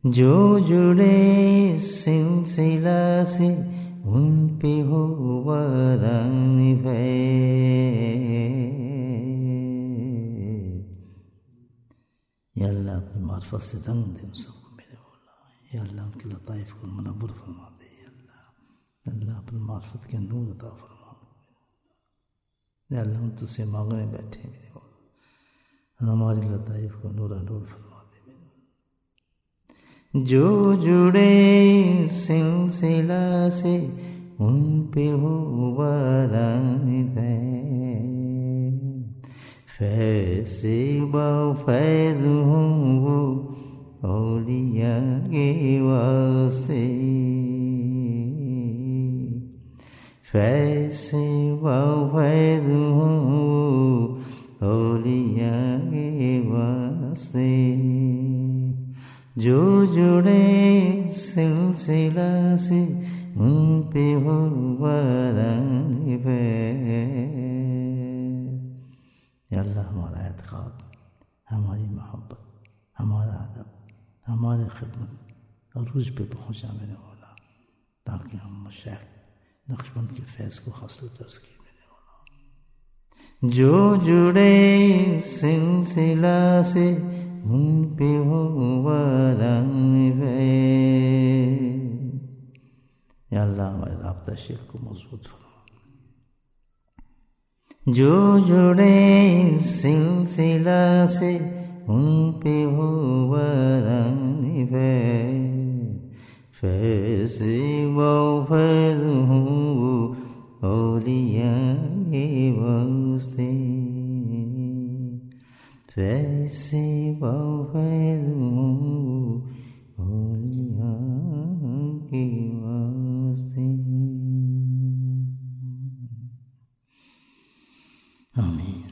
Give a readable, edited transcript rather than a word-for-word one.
جو جڑے سلسلہ سے ان پہ ہو باران ہے. یا اللہ اپنی معرفت سے رنگ دے ان سب کو میرے مولا. یا اللہ ان کے لطائف کو منور فرما دے. یا اللہ اپنی معرفت کے نور عطا فرما. یا اللہ ہم تجھ سے مانگنے بیٹھے میرے مولا. ہمارے لطائف کو نور فرما دے. جو جڑے سلسلہ سے ان پہ ہو باران ہے. فیض سے با فیض ہوں وہ اولیاء کے واسطے. فیض سے با فیض ہوں وہ اولیاء کے واسطے. جو جڑے سلسلہ سے ان پہ ہو باران ہے. یا اللہ ہمارا اعتقاد، ہماری محبت، ہمارا ادب، ہماری خدمت عروج پہ پہنچا میرے مولا، تاکہ ہم مشائخ نقشبند کے فیض کو حاصل کر سکیں میرے مولا. جو جڑے سلسلہ سے ان پہ ہو باران ہے. یا اللہ ہمارے رابطہ شیخ کو مضبوط فرما. جو جڑے سلسلہ سے ان پہ ہو باران ہے. فیض و فیض ہوں وہ اولیاء کے واسطے. فیض و فیض ہوں وہ اولیاء کے واسطے. آمین.